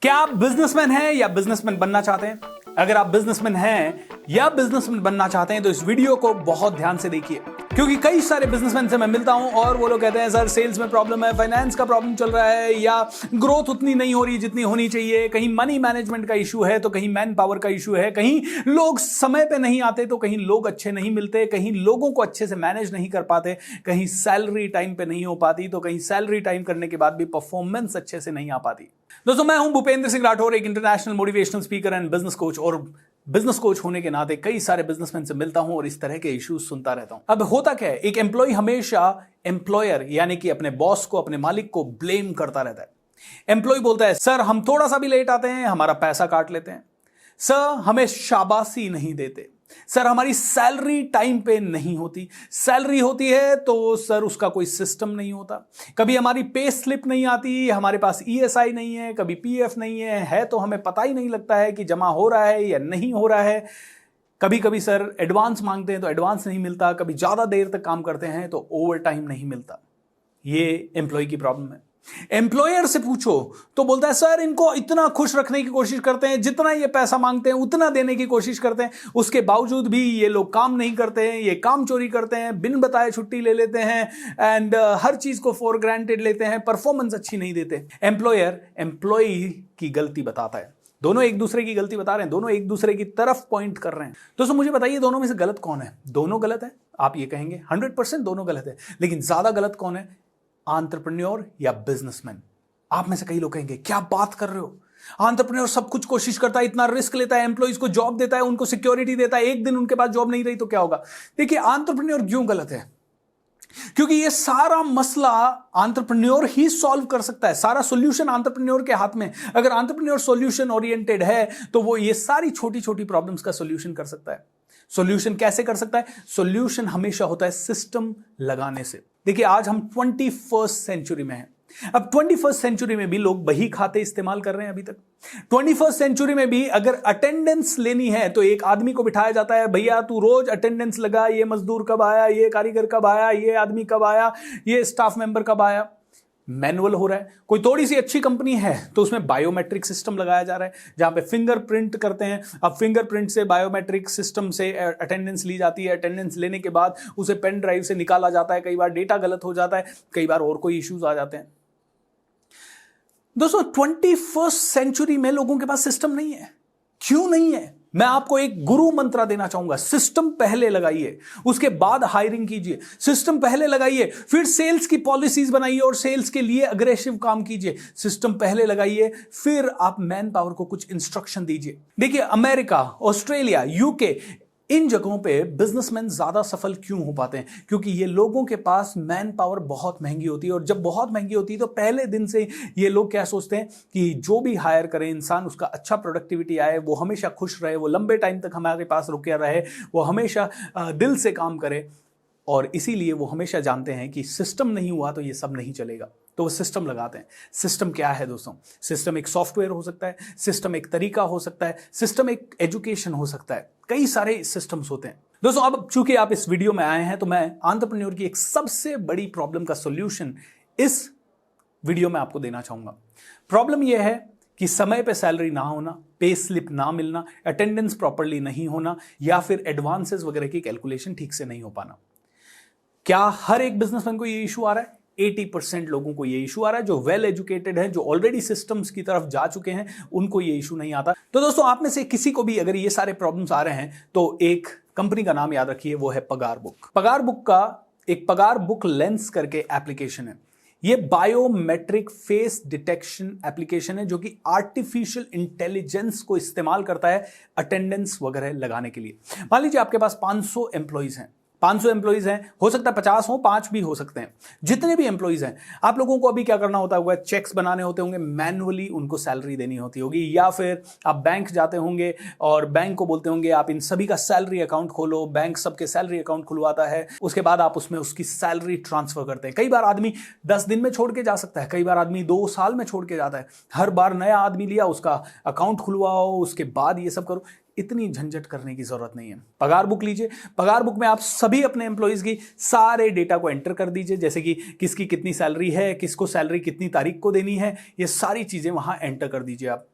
क्या आप बिजनेसमैन हैं या बिजनेसमैन बनना चाहते हैं? अगर आप बिजनेसमैन हैं या बिजनेसमैन बनना चाहते हैं तो इस वीडियो को बहुत ध्यान से देखिए, क्योंकि कई सारे बिजनेसमैन से मैं मिलता हूं और वो लोग कहते हैं सर सेल्स में प्रॉब्लम है, फाइनेंस का प्रॉब्लम चल रहा है, या ग्रोथ उतनी नहीं हो रही जितनी होनी चाहिए, कहीं मनी मैनेजमेंट का इशू है तो कहीं मैन पावर का इशू है, कहीं लोग समय पे नहीं आते तो कहीं लोग अच्छे नहीं मिलते, कहीं लोगों को अच्छे से मैनेज नहीं कर पाते, कहीं सैलरी टाइम पे नहीं हो पाती, तो कहीं सैलरी टाइम करने के बाद भी परफॉर्मेंस अच्छे से नहीं आ पाती। दोस्तों, मैं हूं भूपेंद्र सिंह राठौर, एक international motivational speaker and business coach, और बिजनेस कोच होने के नाते कई सारे बिजनेसमैन से मिलता हूं और इस तरह के इश्यूज सुनता रहता हूं। अब होता क्या है, एक एम्प्लॉय हमेशा एम्प्लॉयर यानी कि अपने बॉस को, अपने मालिक को ब्लेम करता रहता है। एम्प्लॉय बोलता है सर हम थोड़ा सा भी लेट आते हैं हमारा पैसा काट लेते हैं, सर हमें शाबाशी नहीं देते, सर हमारी सैलरी टाइम पे नहीं होती, सैलरी होती है तो सर उसका कोई सिस्टम नहीं होता, कभी हमारी पे स्लिप नहीं आती, हमारे पास ईएसआई नहीं है, कभी पीएफ नहीं है तो हमें पता ही नहीं लगता है कि जमा हो रहा है या नहीं हो रहा है, कभी कभी सर एडवांस मांगते हैं तो एडवांस नहीं मिलता, कभी ज्यादा देर तक काम करते हैं तो ओवर टाइम नहीं मिलता। ये एम्प्लॉय की प्रॉब्लम है। एम्प्लॉयर से पूछो तो बोलता है सर इनको इतना खुश रखने की कोशिश करते हैं, जितना ये पैसा मांगते हैं उतना देने की कोशिश करते हैं, उसके बावजूद भी ये लोग काम नहीं करते हैं, ये काम चोरी करते हैं, बिन बताए छुट्टी ले लेते हैं एंड हर चीज को फॉर ग्रांटेड लेते हैं, परफॉर्मेंस अच्छी नहीं देते। एम्प्लॉयर एम्प्लॉय की गलती बताता है, दोनों एक दूसरे की गलती बता रहे हैं, दोनों एक दूसरे की तरफ पॉइंट कर रहे हैं। दोस्तों मुझे बताइए दोनों में से गलत कौन है? दोनों गलत है, आप ये कहेंगे 100% दोनों गलत है, लेकिन ज्यादा गलत कौन है, एंटरप्रेन्योर या बिजनेसमैन? आप में से कई लोग कहेंगे क्या बात कर रहे हो, एंटरप्रेन्योर सब कुछ कोशिश करता है, इतना रिस्क लेता है, एम्प्लॉइज को जॉब देता है, उनको सिक्योरिटी देता है, एक दिन उनके पास जॉब नहीं रही तो क्या होगा? देखिए एंटरप्रेन्योर क्यों गलत है, क्योंकि ये सारा मसला एंटरप्रेन्योर ही सॉल्व कर सकता है, सारा सॉल्यूशन एंटरप्रेन्योर के हाथ में। अगर एंटरप्रेन्योर सॉल्यूशन ओरिएंटेड है तो वो ये सारी छोटी छोटी प्रॉब्लम्स का सॉल्यूशन कर सकता है। सॉल्यूशन कैसे कर सकता है? सॉल्यूशन हमेशा होता है सिस्टम लगाने से। देखिए आज हम 21st सेंचुरी में हैं। अब 21st सेंचुरी में भी लोग बही खाते इस्तेमाल कर रहे हैं। अभी तक 21st सेंचुरी में भी अगर अटेंडेंस लेनी है तो एक आदमी को बिठाया जाता है, भैया तू रोज अटेंडेंस लगा, ये मजदूर कब आया, ये कारीगर कब आया, ये आदमी कब आया, ये स्टाफ मेंबर कब आया। मैनुअल हो रहा है। कोई थोड़ी सी अच्छी कंपनी है तो उसमें बायोमेट्रिक सिस्टम लगाया जा रहा है, जहां पे फिंगरप्रिंट करते हैं। अब फिंगरप्रिंट से बायोमेट्रिक सिस्टम से अटेंडेंस ली जाती है, अटेंडेंस लेने के बाद उसे पेन ड्राइव से निकाला जाता है, कई बार डेटा गलत हो जाता है, कई बार और कोई इश्यूज आ जाते हैं। दोस्तों 21st सेंचुरी में लोगों के पास सिस्टम नहीं है। क्यों नहीं है? मैं आपको एक गुरु मंत्र देना चाहूंगा, सिस्टम पहले लगाइए, उसके बाद हायरिंग कीजिए। सिस्टम पहले लगाइए, फिर सेल्स की पॉलिसीज बनाइए और सेल्स के लिए अग्रेसिव काम कीजिए। सिस्टम पहले लगाइए, फिर आप मैन पावर को कुछ इंस्ट्रक्शन दीजिए। देखिए अमेरिका, ऑस्ट्रेलिया, यूके, इन जगहों पे बिजनेसमैन ज्यादा सफल क्यों हो पाते हैं? क्योंकि ये लोगों के पास मैन पावर बहुत महंगी होती है, और जब बहुत महंगी होती है तो पहले दिन से ये लोग क्या सोचते हैं कि जो भी हायर करें इंसान, उसका अच्छा प्रोडक्टिविटी आए, वो हमेशा खुश रहे, वो लंबे टाइम तक हमारे पास रुके रहे, वो हमेशा दिल से काम करे। और इसीलिए वो हमेशा जानते हैं कि सिस्टम नहीं हुआ तो ये सब नहीं चलेगा, तो वो सिस्टम लगाते हैं। सिस्टम क्या है दोस्तों? सिस्टम एक सॉफ्टवेयर हो सकता है, सिस्टम एक तरीका हो सकता है, सिस्टम एक एजुकेशन हो सकता है, कई सारे सिस्टम्स होते हैं। दोस्तों अब चूंकि आप इस वीडियो में आए हैं तो मैं एंटरप्रेन्योर की एक सबसे बड़ी प्रॉब्लम का सॉल्यूशन इस वीडियो में आपको देना चाहूंगा। प्रॉब्लम यह है कि समय पे सैलरी ना होना, पे स्लिप ना मिलना, अटेंडेंस प्रॉपरली नहीं होना, या फिर एडवांसेस वगैरह की कैलकुलेशन ठीक से नहीं हो पाना। क्या हर एक बिजनेसमैन को ये इशू आ रहा है? 80% लोगों को ये इशू आ रहा है। जो वेल एजुकेटेड है, जो ऑलरेडी सिस्टम्स की तरफ जा चुके हैं, उनको ये इशू नहीं आता। तो दोस्तों आप में से किसी को भी अगर ये सारे प्रॉब्लम्स आ रहे हैं तो एक कंपनी का नाम याद रखिए, वो है पगार बुक। पगार बुक का एक पगार बुक लेंस करके एप्लीकेशन है। ये बायोमेट्रिक फेस डिटेक्शन एप्लीकेशन है जो कि आर्टिफिशियल इंटेलिजेंस को इस्तेमाल करता है अटेंडेंस वगैरह लगाने के लिए। मान लीजिए आपके पास 500 एम्प्लॉइज हैं, 500 एम्प्लॉइज हैं, हो सकता है 50 हो, 5 भी हो सकते हैं। जितने भी एम्प्लॉइज हैं, आप लोगों को अभी क्या करना होता होगा? चेक्स बनाने होते होंगे, मैन्युअली उनको सैलरी देनी होती होगी, या फिर आप बैंक जाते होंगे और बैंक को बोलते होंगे आप इन सभी का सैलरी अकाउंट खोलो। बैंक सबके सैलरी अकाउंट खुलवाता है, उसके बाद आप उसमें उसकी सैलरी ट्रांसफर करते हैं। कई बार आदमी 10 दिन में छोड़ के जा सकता है, कई बार आदमी 2 साल में छोड़ के जाता है। हर बार नया आदमी लिया, उसका अकाउंट खुलवाओ, उसके बाद ये सब करो। इतनी झंझट करने की जरूरत नहीं है। पगार बुक लीजिए, पगार बुक में आप सभी अपने एम्प्लॉइज की सारे डेटा को एंटर कर दीजिए, जैसे कि किसकी कितनी सैलरी है, किसको सैलरी कितनी तारीख को देनी है, ये सारी चीजें वहां एंटर कर दीजिए। आप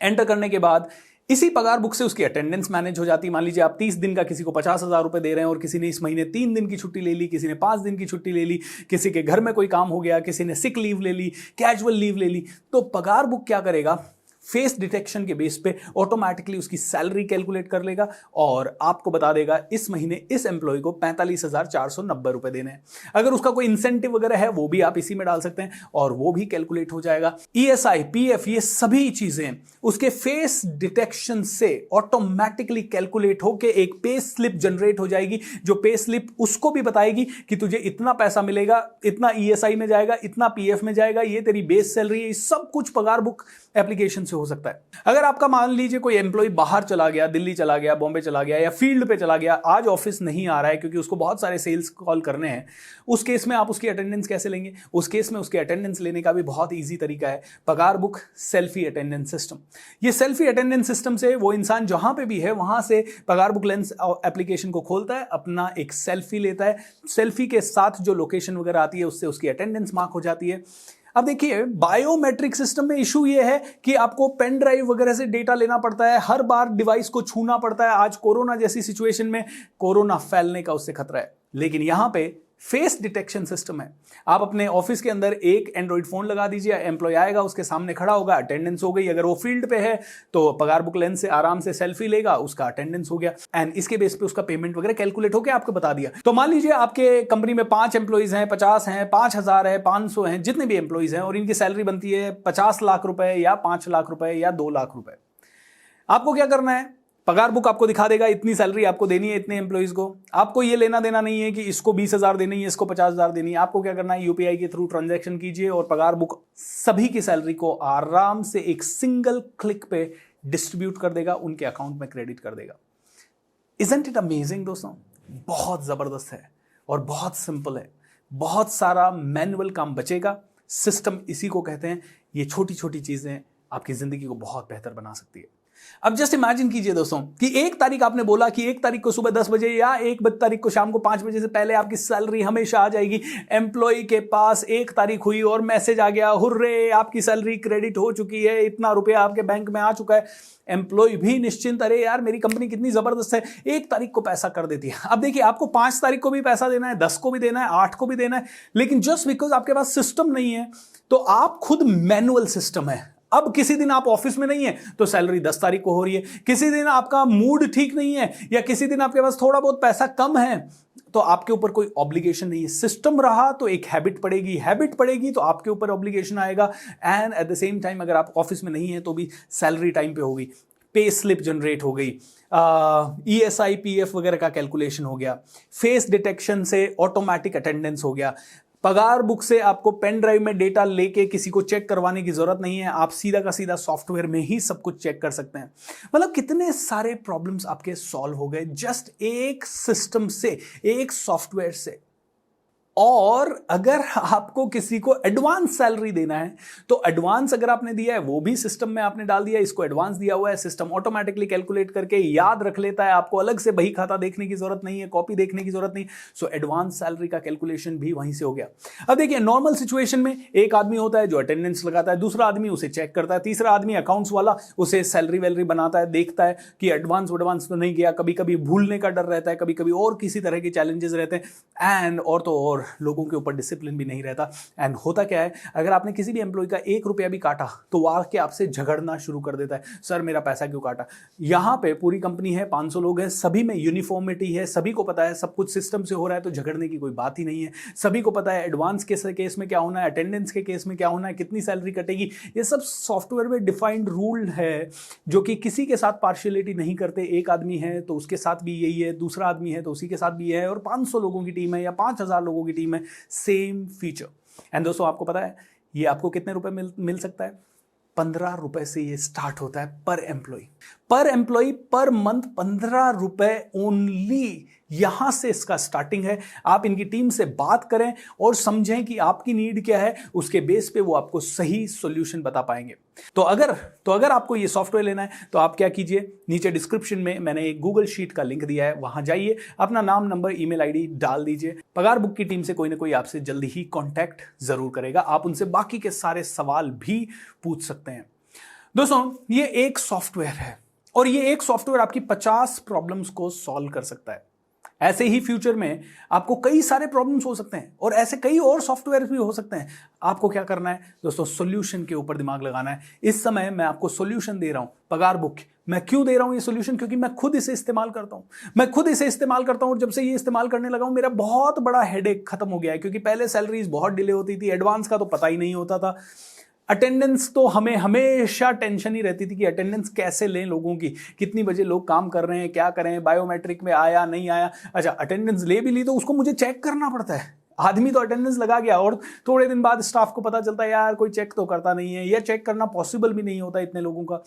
एंटर करने के बाद इसी पगार बुक से उसकी अटेंडेंस मैनेज हो जाती है। मान लीजिए आप 30 दिन का किसी को 50,000 रुपए दे रहे हैं और किसी ने इस महीने 3 दिन की छुट्टी ले ली, किसी ने 5 दिन की छुट्टी ले ली, किसी के घर में कोई काम हो गया, किसी ने सिक लीव ले ली, कैजुअल लीव ले ली, तो पगार बुक क्या करेगा, फेस डिटेक्शन के बेस पे ऑटोमेटिकली उसकी सैलरी कैलकुलेट कर लेगा और आपको बता देगा इस महीने इस एम्प्लॉय को 45,490 रुपए देने हैं। अगर उसका कोई इंसेंटिव वगैरह है वो भी आप इसी में डाल सकते हैं और वो भी कैलकुलेट हो जाएगा। ईएसआई, पीएफ, ये सभी चीजें उसके फेस डिटेक्शन से ऑटोमेटिकली कैलकुलेट होकर एक पे स्लिप जनरेट हो जाएगी, जो पे स्लिप उसको भी बताएगी कि तुझे इतना पैसा मिलेगा, इतना ईएसआई में जाएगा, इतना पीएफ में जाएगा, ये तेरी बेस सैलरी है। सब कुछ पगार बुक एप्लीकेशन हो सकता है। अगर आपका मान लीजिए कोई एम्प्लॉय बाहर चला गया, दिल्ली चला गया, बॉम्बे चला गया या फील्ड पे चला गया, आज ऑफिस नहीं आ रहा है क्योंकि उसको बहुत सारे सेल्स कॉल करने हैं, उस केस में आप उसकी अटेंडेंस कैसे लेंगे? उस केस में उसके अटेंडेंस लेने का भी बहुत इजी तरीका है, पगार बुक सेल्फी अटेंडेंस सिस्टम। ये सेल्फी अटेंडेंस सिस्टम से वो इंसान जहां पे भी है वहां से पगार बुक लेंस एप्लीकेशन को खोलता है, अपना एक सेल्फी लेता है, सेल्फी के साथ जो लोकेशन वगैरह आती है उससे उसकी अटेंडेंस मार्क हो जाती है। अब देखिए बायोमेट्रिक सिस्टम में इशू ये है कि आपको पेन ड्राइव वगैरह से डेटा लेना पड़ता है, हर बार डिवाइस को छूना पड़ता है। आज कोरोना जैसी सिचुएशन में कोरोना फैलने का उससे खतरा है, लेकिन यहां पे फेस डिटेक्शन सिस्टम है। आप अपने ऑफिस के अंदर एक एंड्रॉइड फोन लगा दीजिए, एम्प्लॉय आएगा, उसके सामने खड़ा होगा, अटेंडेंस हो गई। अगर वो फील्ड पे है तो पगार बुक लेंस से आराम से सेल्फी लेगा, उसका अटेंडेंस हो गया एंड इसके बेस पे उसका पेमेंट वगैरह कैलकुलेट होकर आपको बता दिया। तो मान लीजिए आपके कंपनी में 5 एम्प्लॉइज हैं, 50 हैं, 5,000 है, 500 हैं, जितने भी एम्प्लॉइज हैं और इनकी सैलरी बनती है 50 लाख रुपए या 5 लाख रुपए या 2 लाख रुपए। आपको क्या करना है, पगार बुक आपको दिखा देगा इतनी सैलरी आपको देनी है इतने एम्प्लॉइज को। आपको ये लेना देना नहीं है कि इसको 20,000 देनी है, इसको 50,000 देनी है। आपको क्या करना है, यूपीआई के थ्रू ट्रांजैक्शन कीजिए और पगार बुक सभी की सैलरी को आराम से एक सिंगल क्लिक पे डिस्ट्रीब्यूट कर देगा, उनके अकाउंट में क्रेडिट कर देगा। इजंट इट अमेजिंग दोस्तों? बहुत जबरदस्त है और बहुत सिंपल है, बहुत सारा मैनुअल काम बचेगा। सिस्टम इसी को कहते हैं। ये छोटी छोटी चीजें आपकी जिंदगी को बहुत बेहतर बना सकती है। अब जस्ट इमेजिन कीजिए दोस्तों कि 1 तारीख आपने बोला कि 1 तारीख को सुबह 10 बजे या 1 तारीख को शाम को 5 बजे से पहले आपकी सैलरी हमेशा आ जाएगी। एम्प्लॉय के पास 1 तारीख हुई और मैसेज आ गया, हुर्रे आपकी सैलरी क्रेडिट हो चुकी है, इतना रुपया आपके बैंक में आ चुका है। एम्प्लॉय भी निश्चिंत, अरे यार मेरी कंपनी कितनी जबरदस्त है, 1 तारीख को पैसा कर देती है। अब देखिए आपको 5 तारीख को भी पैसा देना है, 10 को भी देना है, 8 को भी देना है, लेकिन जस्ट बिकॉज आपके पास सिस्टम नहीं है तो आप खुद मैनुअल सिस्टम है। अब किसी दिन आप ऑफिस में नहीं है तो सैलरी 10 तारीख को हो रही है, किसी दिन आपका मूड ठीक नहीं है या किसी दिन आपके पास थोड़ा बहुत पैसा कम है तो आपके ऊपर कोई ऑब्लिगेशन नहीं है। सिस्टम रहा तो एक हैबिट पड़ेगी, हैबिट पड़ेगी तो आपके ऊपर ऑब्लिगेशन आएगा and at the same time अगर आप ऑफिस में नहीं है तो भी सैलरी टाइम पे होगी, पे स्लिप जनरेट हो गई, ईएसआई पीएफ वगैरह का कैलकुलेशन हो गया, फेस डिटेक्शन से ऑटोमेटिक अटेंडेंस हो गया। पगार बुक से आपको पेन ड्राइव में डेटा लेके किसी को चेक करवाने की जरूरत नहीं है, आप सीधा का सीधा सॉफ्टवेयर में ही सब कुछ चेक कर सकते हैं। मतलब कितने सारे प्रॉब्लम्स आपके सॉल्व हो गए जस्ट एक सिस्टम से, एक सॉफ्टवेयर से। और अगर आपको किसी को एडवांस सैलरी देना है तो एडवांस अगर आपने दिया है वो भी सिस्टम में आपने डाल दिया, इसको एडवांस दिया हुआ है, सिस्टम ऑटोमेटिकली कैलकुलेट करके याद रख लेता है, आपको अलग से बही खाता देखने की जरूरत नहीं है, कॉपी देखने की जरूरत नहीं। सो एडवांस सैलरी का कैलकुलेशन भी वहीं से हो गया। अब देखिए नॉर्मल सिचुएशन में एक आदमी होता है जो अटेंडेंस लगाता है, दूसरा आदमी उसे चेक करता है, तीसरा आदमी अकाउंट्स वाला उसे सैलरी वैलरी बनाता है, देखता है कि एडवांस तो नहीं गया, कभी कभी भूलने का डर रहता है, कभी कभी और किसी तरह के चैलेंजेस रहते हैं एंड और तो और लोगों के ऊपर डिसिप्लिन भी नहीं रहता। एंड होता क्या है, अगर आपने किसी भी एम्प्लॉय का 1 रुपया भी काटा तो वो आके आपसे झगड़ना शुरू कर देता है, सर मेरा पैसा क्यों काटा। यहां पे पूरी कंपनी है, 500 लोग हैं, सभी में यूनिफॉर्मिटी है, सभी को पता है सब कुछ सिस्टम से हो रहा है तो झगड़ने की कोई बात ही नहीं है। सभी को पता है एडवांस के केस में क्या होना है, अटेंडेंस के केस में क्या होना है, कितनी सैलरी कटेगी, ये सब सॉफ्टवेयर में डिफाइंड रूल है जो कि किसी के साथ पार्शियलिटी नहीं करते। एक आदमी है तो उसके साथ भी यही है, दूसरा आदमी है तो उसी के साथ भी है, और 500 लोगों की टीम है या 5,000 लोगों की टीम है, सेम फीचर। एंड दोस्तों आपको पता है ये आपको कितने रुपए मिल सकता है? 15 रुपए से ये स्टार्ट होता है पर एम्प्लॉय। पर एम्प्लॉय पर मंथ 15 रुपए ओनली। यहां से इसका स्टार्टिंग है। आप इनकी टीम से बात करें और समझें कि आपकी नीड क्या है, उसके बेस पे वो आपको सही सॉल्यूशन बता पाएंगे। तो अगर आपको ये सॉफ्टवेयर लेना है तो आप क्या कीजिए, नीचे डिस्क्रिप्शन में मैंने एक गूगल शीट का लिंक दिया है, वहां जाइए, अपना नाम, नंबर, ईमेल आईडी डाल दीजिए। पगार बुक की टीम से कोई ना कोई आपसे जल्दी ही कांटेक्ट जरूर करेगा। आप उनसे बाकी के सारे सवाल भी पूछ सकते हैं। दोस्तों, ये एक सॉफ्टवेयर है और ये एक सॉफ्टवेयर आपकी 50 प्रॉब्लम्स को सॉल्व कर सकता है। ऐसे ही फ्यूचर में आपको कई सारे प्रॉब्लम्स हो सकते हैं और ऐसे कई और सॉफ्टवेयर भी हो सकते हैं। आपको क्या करना है दोस्तों, सॉल्यूशन के ऊपर दिमाग लगाना है। इस समय मैं आपको सॉल्यूशन दे रहा हूं, पगार बुक। मैं क्यों दे रहा हूं ये सॉल्यूशन? क्योंकि मैं खुद इसे इस्तेमाल करता हूं। और जब से ये इस्तेमाल करने लगा हूं, मेरा बहुत बड़ा हेडेक खत्म हो गया है। क्योंकि पहले सैलरीज बहुत डिले होती थी, एडवांस का तो पता ही नहीं होता था, अटेंडेंस तो हमें हमेशा टेंशन ही रहती थी कि अटेंडेंस कैसे लें लोगों की, कितनी बजे लोग काम कर रहे हैं, क्या करें, बायोमेट्रिक में आया नहीं आया। अच्छा, अटेंडेंस ले भी ली तो उसको मुझे चेक करना पड़ता है। आदमी तो अटेंडेंस लगा गया और थोड़े दिन बाद स्टाफ को पता चलता है यार कोई चेक तो करता नहीं है, या चेक करना पॉसिबल भी नहीं होता इतने लोगों का।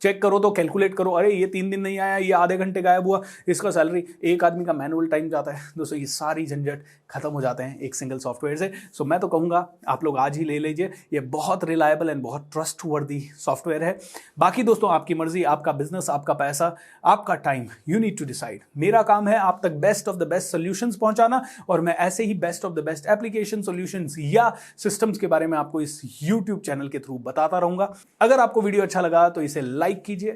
चेक करो तो कैलकुलेट करो, अरे ये 3 दिन नहीं आया, ये आधे घंटे गायब हुआ, इसका सैलरी, एक आदमी का मैनुअल टाइम जाता है। दोस्तों, ये सारी झंझट खत्म हो जाते हैं एक सिंगल सॉफ्टवेयर से। सो मैं तो कहूँगा आप लोग आज ही ले लीजिए। ये बहुत रिलायबल एंड बहुत ट्रस्टवर्दी सॉफ्टवेयर है। बाकी दोस्तों, आपकी मर्जी, आपका बिजनेस, आपका पैसा, आपका time, you need to decide. मेरा काम है आप तक best of the best solutions पहुंचाना, और मैं ऐसे ही best of the best application, solutions या सिस्टम्स के बारे में आपको इस यूट्यूब चैनल के थ्रू बताता रहूंगा। अगर आपको वीडियो अच्छा लगा तो इसे लाइक कीजिए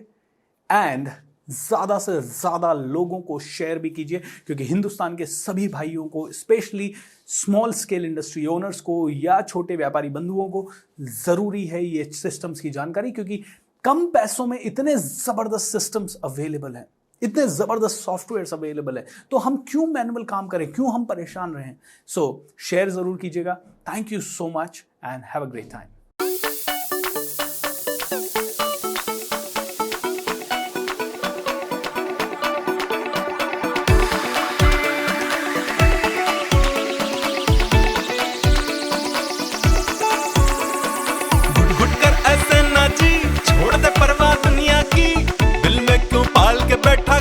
एंड ज्यादा से ज्यादा लोगों को शेयर भी कीजिए, क्योंकि हिंदुस्तान के सभी भाइयों को, specially small scale industry owners को या छोटे व्यापारी बंधुओं को जरूरी है ये सिस्टम्स की जानकारी। क्योंकि कम पैसों में इतने जबरदस्त सिस्टम्स अवेलेबल हैं, इतने जबरदस्त सॉफ्टवेयर अवेलेबल है, तो हम क्यों मैनुअल काम करें, क्यों हम परेशान रहें। सो शेयर जरूर कीजिएगा। Thank you so much and have a great time. छोड़ दे परवाह दुनिया की, दिल में क्यों पाल के बैठा